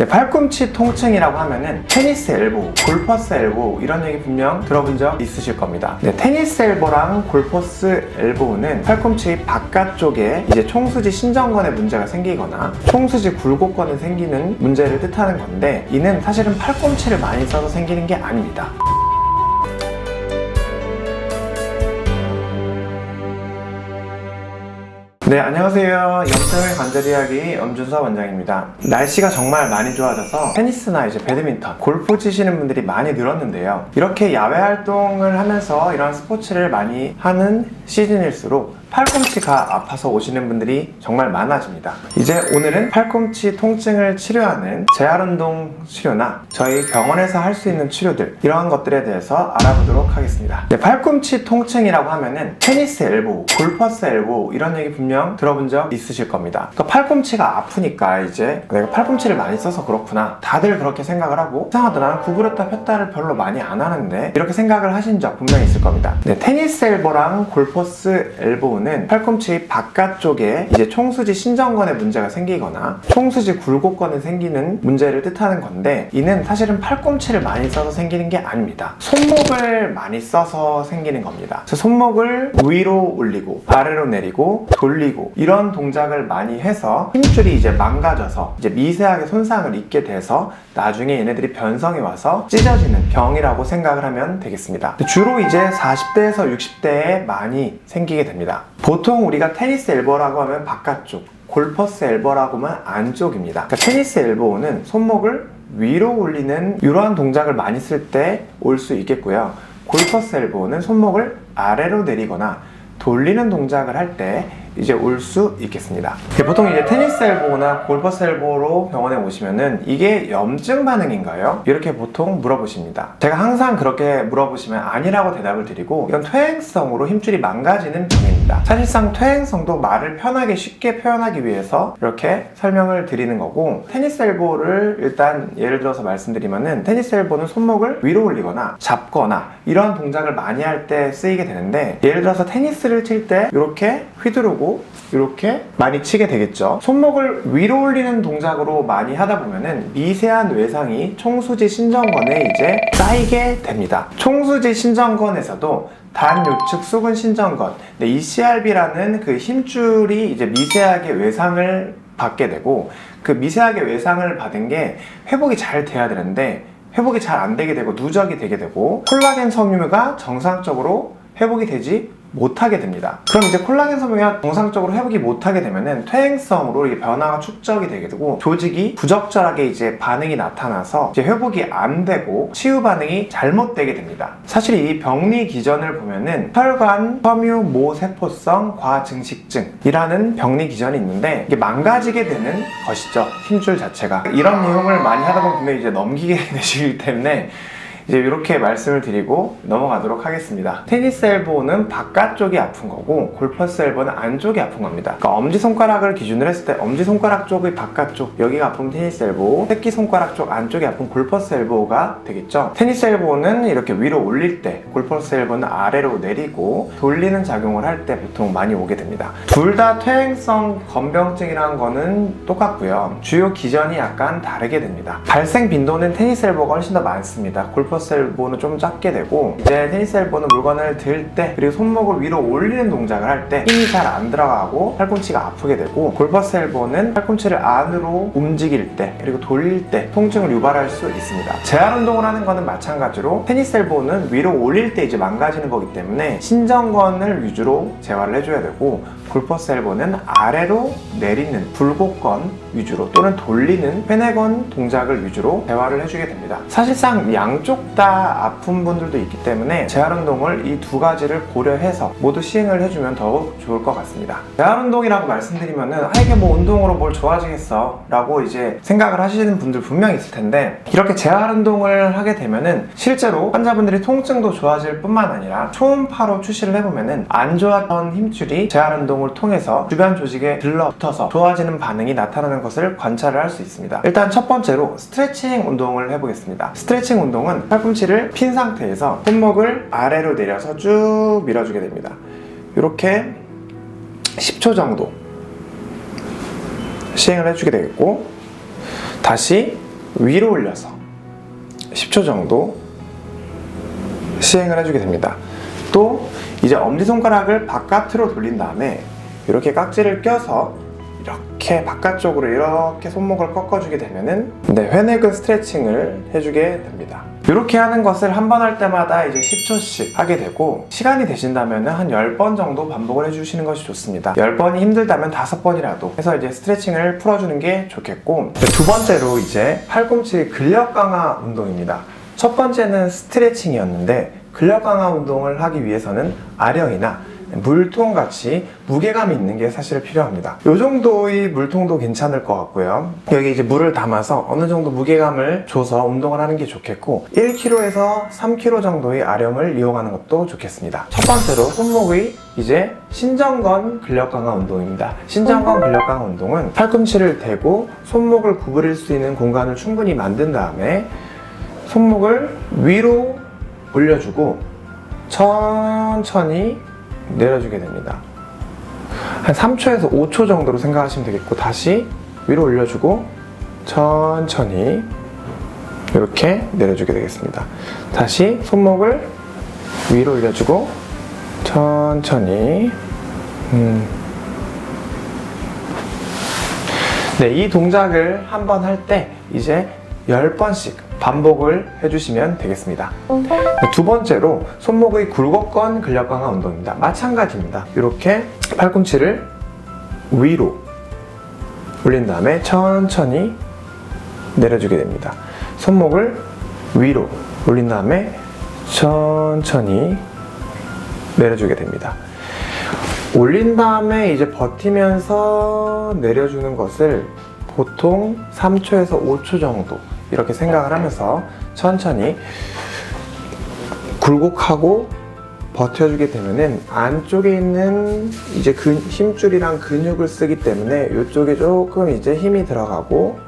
네, 팔꿈치 통증이라고 하면은 테니스 엘보, 골퍼스 엘보 이런 얘기 분명 들어본 적 있으실 겁니다. 네, 테니스 엘보랑 골퍼스 엘보는 팔꿈치 바깥쪽에 이제 총수지 신전건에 문제가 생기거나 총수지 굴곡건에 생기는 문제를 뜻하는 건데, 이는 사실은 팔꿈치를 많이 써서 생기는 게 아닙니다. 네, 안녕하세요. 염증의 관절 이야기 엄준서 원장입니다. 날씨가 정말 많이 좋아져서 테니스나 이제 배드민턴, 골프 치시는 분들이 많이 늘었는데요. 이렇게 야외 활동을 하면서 이런 스포츠를 많이 하는 시즌일수록 팔꿈치가 아파서 오시는 분들이 정말 많아집니다. 이제 오늘은 팔꿈치 통증을 치료하는 재활운동 치료나 저희 병원에서 할 수 있는 치료들, 이러한 것들에 대해서 알아보도록 하겠습니다. 네, 팔꿈치 통증이라고 하면은 테니스 엘보, 골퍼스 엘보 이런 얘기 분명 들어본 적 있으실 겁니다. 그러니까 팔꿈치가 아프니까 이제 내가 팔꿈치를 많이 써서 그렇구나, 다들 그렇게 생각을 하고, 이상하다, 나는 구부렸다 폈다를 별로 많이 안 하는데, 이렇게 생각을 하신 적 분명히 있을 겁니다. 네, 테니스 엘보랑 골퍼스 엘보는 팔꿈치 바깥쪽에 이제 총수지 신전건에 문제가 생기거나 총수지 굴곡건에 생기는 문제를 뜻하는 건데, 이는 사실은 팔꿈치를 많이 써서 생기는 게 아닙니다. 손목을 많이 써서 생기는 겁니다. 그래서 손목을 위로 올리고 아래로 내리고 돌리고 이런 동작을 많이 해서 힘줄이 이제 망가져서 이제 미세하게 손상을 입게 돼서 나중에 얘네들이 변성이 와서 찢어지는 병이라고 생각을 하면 되겠습니다. 주로 이제 40대에서 60대에 많이 생기게 됩니다. 보통 우리가 테니스 엘보라고 하면 바깥쪽, 골퍼스 엘보라고 하면 안쪽입니다. 그러니까 테니스 엘보는 손목을 위로 올리는 이러한 동작을 많이 쓸 때 올 수 있겠고요. 골퍼스 엘보는 손목을 아래로 내리거나 돌리는 동작을 할 때 이제 올 수 있겠습니다. 보통 이제 테니스 엘보나 골퍼스 엘보로 병원에 오시면은 이게 염증 반응인가요? 이렇게 보통 물어보십니다. 제가 항상 그렇게 물어보시면 아니라고 대답을 드리고, 이건 퇴행성으로 힘줄이 망가지는 병입니다. 사실상 퇴행성도 말을 편하게 쉽게 표현하기 위해서 이렇게 설명을 드리는 거고, 테니스 엘보를 일단 예를 들어서 말씀드리면은, 테니스 엘보는 손목을 위로 올리거나 잡거나 이런 동작을 많이 할 때 쓰이게 되는데, 예를 들어서 테니스를 칠 때 이렇게 휘두르고 이렇게 많이 치게 되겠죠. 손목을 위로 올리는 동작으로 많이 하다 보면은 미세한 외상이 총수지 신전건에 이제 쌓이게 됩니다. 총수지 신전건에서도 단요측 수근 신전건, ECRB라는 그 힘줄이 이제 미세하게 외상을 받게 되고, 그 미세하게 외상을 받은 게 회복이 잘 돼야 되는데 회복이 잘 안 되게 되고 누적이 되게 되고, 콜라겐 섬유가 정상적으로 회복이 되지 못하게 됩니다. 그럼 이제 콜라겐 섬유가 정상적으로 회복이 못하게 되면은 퇴행성으로 이게 변화가 축적이 되게 되고, 조직이 부적절하게 이제 반응이 나타나서 이제 회복이 안 되고 치유 반응이 잘못되게 됩니다. 사실 이 병리 기전을 보면은 혈관 섬유모세포성 과증식증이라는 병리 기전이 있는데, 이게 망가지게 되는 것이죠, 힘줄 자체가. 이런 내용을 많이 하다 보면 분명히 이제 넘기게 되시기 때문에 이제 이렇게 말씀을 드리고 넘어가도록 하겠습니다. 테니스 엘보는 바깥쪽이 아픈 거고, 골퍼스 엘보는 안쪽이 아픈 겁니다. 그러니까 엄지손가락을 기준으로 했을 때 엄지손가락 쪽의 바깥쪽, 여기가 아픈 테니스 엘보, 새끼손가락 쪽 안쪽이 아픈 골퍼스 엘보가 되겠죠. 테니스 엘보는 이렇게 위로 올릴 때, 골퍼스 엘보는 아래로 내리고 돌리는 작용을 할 때 보통 많이 오게 됩니다. 둘 다 퇴행성 건병증이라는 거는 똑같고요. 주요 기전이 약간 다르게 됩니다. 발생 빈도는 테니스 엘보가 훨씬 더 많습니다. 골퍼스 엘보는 좀 작게 되고, 이제 테니스 엘보는 물건을 들 때, 그리고 손목을 위로 올리는 동작을 할 때 힘이 잘 안 들어가고 팔꿈치가 아프게 되고, 골퍼스 엘보는 팔꿈치를 안으로 움직일 때 그리고 돌릴 때 통증을 유발할 수 있습니다. 재활 운동을 하는 거는 마찬가지로 테니스 엘보는 위로 올릴 때 이제 망가지는 거기 때문에 신전건을 위주로 재활을 해줘야 되고, 골퍼스 엘보는 아래로 내리는 굴곡건 위주로 또는 돌리는 회내건 동작을 위주로 재활을 해주게 됩니다. 사실상 양쪽 다 아픈 분들도 있기 때문에 재활운동을 이 두 가지를 고려해서 모두 시행을 해주면 더욱 좋을 것 같습니다. 재활운동이라고 말씀드리면은 이게 뭐 운동으로 뭘 좋아지겠어 라고 이제 생각을 하시는 분들 분명히 있을 텐데, 이렇게 재활운동을 하게 되면은 실제로 환자분들이 통증도 좋아질 뿐만 아니라 초음파로 추시를 해보면은 안 좋았던 힘줄이 재활운동을 통해서 주변 조직에 들러붙어서 좋아지는 반응이 나타나는 것을 관찰을 할 수 있습니다. 일단 첫 번째로 스트레칭 운동을 해보겠습니다. 스트레칭 운동은 팔꿈치를 핀 상태에서 손목을 아래로 내려서 쭉 밀어주게 됩니다. 이렇게 10초 정도 시행을 해주게 되겠고, 다시 위로 올려서 10초 정도 시행을 해주게 됩니다. 또 이제 엄지손가락을 바깥으로 돌린 다음에 이렇게 깍지를 껴서 이렇게 바깥쪽으로 이렇게 손목을 꺾어주게 되면은 회내근 스트레칭을 해주게 됩니다. 이렇게 하는 것을 한 번 할 때마다 이제 10초씩 하게 되고, 시간이 되신다면 한 10번 정도 반복을 해주시는 것이 좋습니다. 10번이 힘들다면 5번이라도 해서 이제 스트레칭을 풀어주는 게 좋겠고, 두 번째로 이제 팔꿈치 근력 강화 운동입니다. 첫 번째는 스트레칭이었는데, 근력 강화 운동을 하기 위해서는 아령이나 물통 같이 무게감이 있는 게 사실 필요합니다. 이 정도의 물통도 괜찮을 것 같고요. 여기 이제 물을 담아서 어느 정도 무게감을 줘서 운동을 하는 게 좋겠고, 1kg에서 3kg 정도의 아령을 이용하는 것도 좋겠습니다. 첫 번째로 손목의 이제 신전건 근력 강화 운동입니다. 신전건 근력 강화 운동은 팔꿈치를 대고 손목을 구부릴 수 있는 공간을 충분히 만든 다음에 손목을 위로 올려주고 천천히 내려주게 됩니다. 한 3초에서 5초 정도로 생각하시면 되겠고, 다시 위로 올려주고 천천히 이렇게 내려주게 되겠습니다. 다시 손목을 위로 올려주고 천천히 이 동작을 한번 할 때 이제 10번씩 반복을 해주시면 되겠습니다. 두 번째로 손목의 굴곡근 근력 강화 운동입니다. 마찬가지입니다. 이렇게 팔꿈치를 위로 올린 다음에 천천히 내려주게 됩니다. 손목을 위로 올린 다음에 천천히 내려주게 됩니다. 올린 다음에 이제 버티면서 내려주는 것을 보통 3초에서 5초 정도 이렇게 생각을 하면서 천천히 굴곡하고 버텨주게 되면은 안쪽에 있는 이제 힘줄이랑 근육을 쓰기 때문에 이쪽에 조금 이제 힘이 들어가고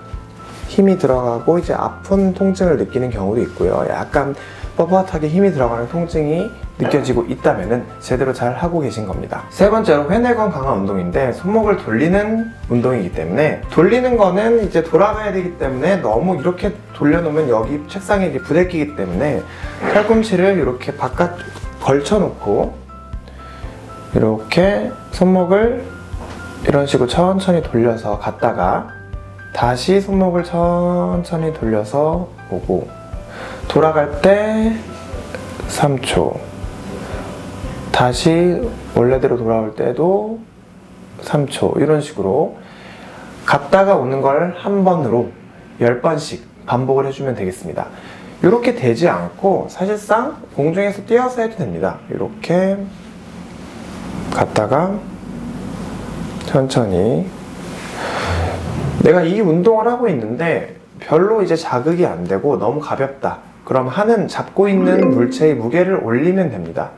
이제 아픈 통증을 느끼는 경우도 있고요. 약간 뻣뻣하게 힘이 들어가는 통증이 느껴지고 있다면은 제대로 잘 하고 계신 겁니다. 세 번째로 회내근 강화 운동인데, 손목을 돌리는 운동이기 때문에, 돌리는 거는 이제 돌아가야 되기 때문에 너무 이렇게 돌려놓으면 여기 책상에 이제 부대끼기 때문에 팔꿈치를 이렇게 바깥 걸쳐놓고 이렇게 손목을 이런 식으로 천천히 돌려서 갔다가 다시 손목을 천천히 돌려서 오고, 돌아갈 때 3초, 다시 원래대로 돌아올 때도 3초, 이런 식으로 갔다가 오는 걸 한 번으로 10번씩 반복을 해주면 되겠습니다. 이렇게 되지 않고 사실상 공중에서 뛰어서 해도 됩니다. 이렇게 갔다가 천천히, 내가 이 운동을 하고 있는데 별로 이제 자극이 안 되고 너무 가볍다, 그럼 잡고 있는 물체의 무게를 올리면 됩니다.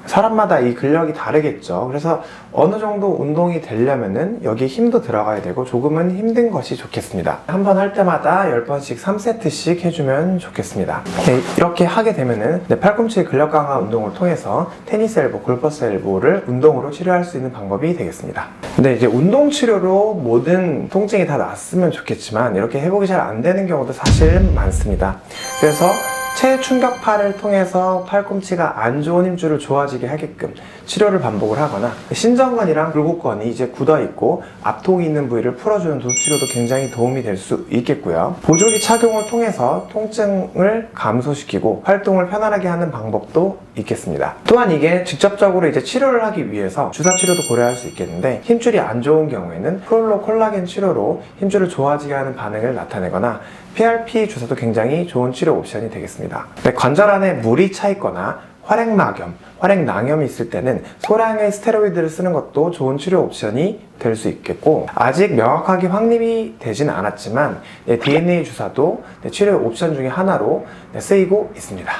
사람마다 이 근력이 다르겠죠. 그래서 어느 정도 운동이 되려면은 여기 힘도 들어가야 되고 조금은 힘든 것이 좋겠습니다. 한 번 할 때마다 10번씩 3세트씩 해주면 좋겠습니다. 이렇게 하게 되면은 팔꿈치 근력 강화 운동을 통해서 테니스 엘보, 골퍼스 엘보를 운동으로 치료할 수 있는 방법이 되겠습니다. 근데 이제 운동 치료로 모든 통증이 다 낫으면 좋겠지만 이렇게 회복이 잘 안 되는 경우도 사실 많습니다. 그래서 체충격파를 통해서 팔꿈치가 안 좋은 힘줄을 좋아지게 하게끔 치료를 반복을 하거나, 신전건이랑 굴곡건이 이제 굳어있고 압통이 있는 부위를 풀어주는 도수치료도 굉장히 도움이 될 수 있겠고요. 보조기 착용을 통해서 통증을 감소시키고 활동을 편안하게 하는 방법도 있겠습니다. 또한 이게 직접적으로 이제 치료를 하기 위해서 주사 치료도 고려할 수 있겠는데, 힘줄이 안 좋은 경우에는 프롤로 콜라겐 치료로 힘줄을 좋아지게 하는 반응을 나타내거나 PRP 주사도 굉장히 좋은 치료 옵션이 되겠습니다. 관절 안에 물이 차 있거나 활액막염, 활액낭염이 있을 때는 소량의 스테로이드를 쓰는 것도 좋은 치료 옵션이 될 수 있겠고, 아직 명확하게 확립이 되진 않았지만 DNA 주사도 치료 옵션 중에 하나로 쓰이고 있습니다.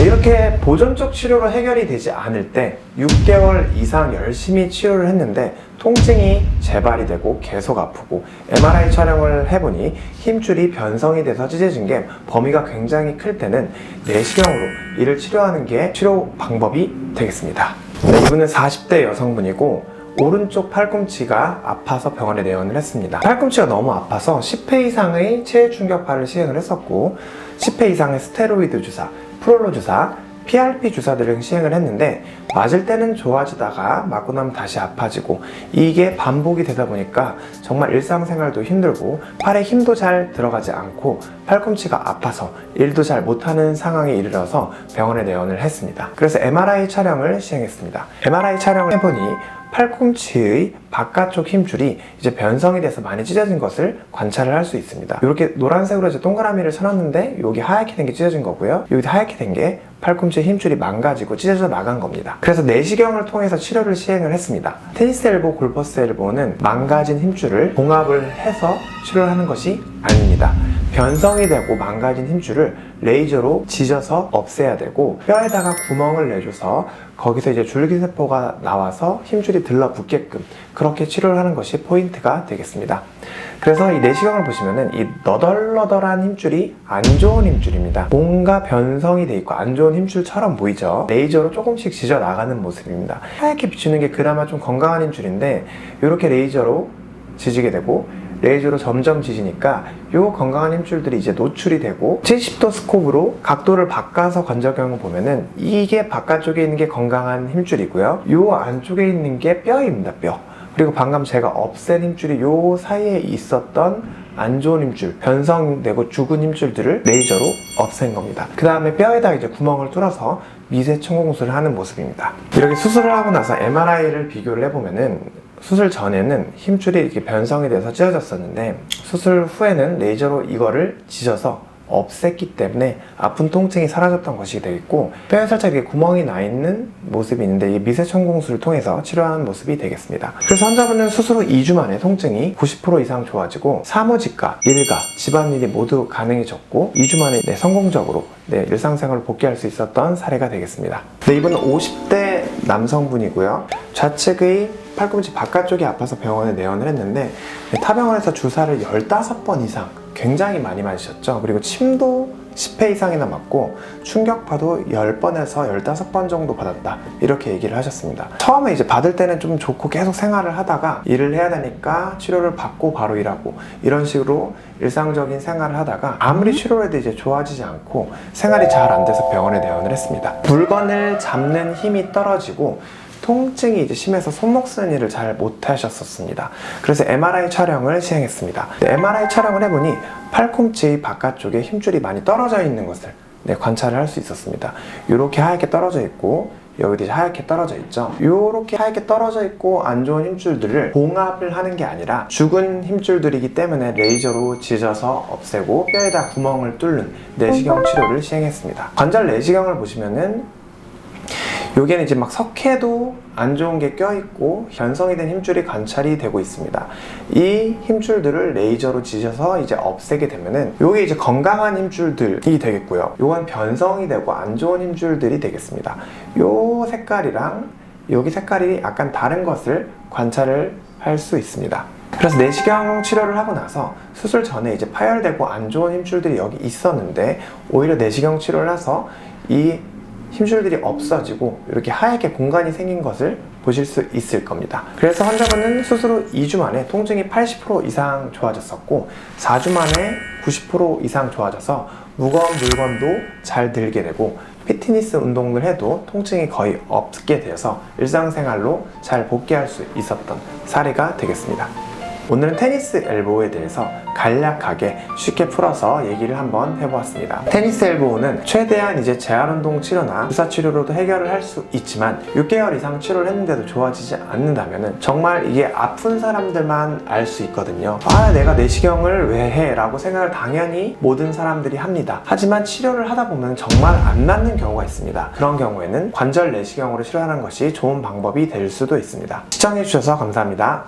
이렇게 보존적 치료로 해결이 되지 않을 때 6개월 이상 열심히 치료를 했는데 통증이 재발이 되고 계속 아프고 MRI 촬영을 해보니 힘줄이 변성이 돼서 찢어진 게 범위가 굉장히 클 때는 내시경으로 이를 치료하는 게 치료 방법이 되겠습니다. 이분은 40대 여성분이고 오른쪽 팔꿈치가 아파서 병원에 내원을 했습니다. 팔꿈치가 너무 아파서 10회 이상의 체해 충격파를 시행을 했었고 10회 이상의 스테로이드 주사, 프롤로 주사, PRP 주사들을 시행을 했는데 맞을 때는 좋아지다가 맞고 나면 다시 아파지고 이게 반복이 되다 보니까 정말 일상생활도 힘들고 팔에 힘도 잘 들어가지 않고 팔꿈치가 아파서 일도 잘 못하는 상황에 이르러서 병원에 내원을 했습니다. 그래서 MRI 촬영을 시행했습니다. MRI 촬영을 해보니 팔꿈치의 바깥쪽 힘줄이 이제 변성이 돼서 많이 찢어진 것을 관찰을 할 수 있습니다. 이렇게 노란색으로 이제 동그라미를 쳐놨는데 여기 하얗게 된 게 찢어진 거고요. 여기 하얗게 된 게 팔꿈치의 힘줄이 망가지고 찢어져 나간 겁니다. 그래서 내시경을 통해서 치료를 시행을 했습니다. 테니스 엘보, 골퍼스 엘보는 망가진 힘줄을 봉합을 해서 치료를 하는 것이 아닙니다. 변성이 되고 망가진 힘줄을 레이저로 지져서 없애야 되고 뼈에다가 구멍을 내줘서 거기서 이제 줄기세포가 나와서 힘줄이 들러붙게끔 그렇게 치료를 하는 것이 포인트가 되겠습니다. 그래서 이 내시경을 보시면은 이 너덜너덜한 힘줄이 안 좋은 힘줄입니다. 뭔가 변성이 돼 있고 안 좋은 힘줄처럼 보이죠. 레이저로 조금씩 지져 나가는 모습입니다. 하얗게 비추는 게 그나마 좀 건강한 힘줄인데 이렇게 레이저로 지지게 되고 레이저로 점점 지지니까 이 건강한 힘줄들이 이제 노출이 되고 70도 스콥으로 각도를 바꿔서 관절경을 보면은 이게 바깥쪽에 있는 게 건강한 힘줄이고요. 이 안쪽에 있는 게 뼈입니다. 뼈. 그리고 방금 제가 없앤 힘줄이 이 사이에 있었던 안 좋은 힘줄, 변성되고 죽은 힘줄들을 레이저로 없앤 겁니다. 그 다음에 뼈에다 이제 구멍을 뚫어서 미세 천공술을 하는 모습입니다. 이렇게 수술을 하고 나서 MRI를 비교를 해보면은 수술 전에는 힘줄이 이렇게 변성이 돼서 찢어졌었는데 수술 후에는 레이저로 이거를 지져서 없앴기 때문에 아픈 통증이 사라졌던 것이 되겠고 뼈에 살짝 이렇게 구멍이 나 있는 모습이 있는데 이 미세천공술을 통해서 치료하는 모습이 되겠습니다. 그래서 환자분은 수술 후 2주 만에 통증이 90% 이상 좋아지고 사무직과 일가, 집안일이 모두 가능해졌고 2주 만에 성공적으로 일상생활을 복귀할 수 있었던 사례가 되겠습니다. 이분은 50대 남성분이고요. 좌측의 팔꿈치 바깥쪽이 아파서 병원에 내원을 했는데 타병원에서 주사를 15번 이상 굉장히 많이 맞으셨죠. 그리고 침도 10회 이상이나 맞고 충격파도 10번에서 15번 정도 받았다 이렇게 얘기를 하셨습니다. 처음에 이제 받을 때는 좀 좋고 계속 생활을 하다가 일을 해야 되니까 치료를 받고 바로 일하고 이런 식으로 일상적인 생활을 하다가 아무리 치료를 해도 이제 좋아지지 않고 생활이 잘 안 돼서 병원에 내원을 했습니다. 물건을 잡는 힘이 떨어지고 통증이 이제 심해서 손목 쓰는 일을 잘 못하셨었습니다. 그래서 MRI 촬영을 시행했습니다. MRI 촬영을 해보니 팔꿈치 바깥쪽에 힘줄이 많이 떨어져 있는 것을 관찰을 할 수 있었습니다. 이렇게 하얗게 떨어져 있고 여기도 이제 하얗게 떨어져 있죠. 이렇게 하얗게 떨어져 있고 안 좋은 힘줄들을 봉합을 하는 게 아니라 죽은 힘줄들이기 때문에 레이저로 지져서 없애고 뼈에다 구멍을 뚫는 내시경 치료를 시행했습니다. 관절 내시경을 보시면은 여기에는 이제 막 석회도 안 좋은 게 껴있고 변성이 된 힘줄이 관찰이 되고 있습니다. 이 힘줄들을 레이저로 지져서 이제 없애게 되면은 요게 이제 건강한 힘줄들이 되겠고요. 요건 변성이 되고 안 좋은 힘줄들이 되겠습니다. 요 색깔이랑 여기 색깔이 약간 다른 것을 관찰을 할 수 있습니다. 그래서 내시경 치료를 하고 나서 수술 전에 이제 파열되고 안 좋은 힘줄들이 여기 있었는데 오히려 내시경 치료를 해서 이 힘줄들이 없어지고 이렇게 하얗게 공간이 생긴 것을 보실 수 있을 겁니다. 그래서 환자분은 수술 후 2주 만에 통증이 80% 이상 좋아졌었고 4주 만에 90% 이상 좋아져서 무거운 물건도 잘 들게 되고 피트니스 운동을 해도 통증이 거의 없게 되어서 일상생활로 잘 복귀할 수 있었던 사례가 되겠습니다. 오늘은 테니스 엘보에 대해서 간략하게 쉽게 풀어서 얘기를 한번 해보았습니다. 테니스 엘보는 최대한 이제 재활운동 치료나 주사 치료로도 해결을 할 수 있지만 6개월 이상 치료를 했는데도 좋아지지 않는다면 정말 이게 아픈 사람들만 알 수 있거든요. 아, 내가 내시경을 왜 해? 라고 생각을 당연히 모든 사람들이 합니다. 하지만 치료를 하다 보면 정말 안 낫는 경우가 있습니다. 그런 경우에는 관절 내시경으로 치료하는 것이 좋은 방법이 될 수도 있습니다. 시청해주셔서 감사합니다.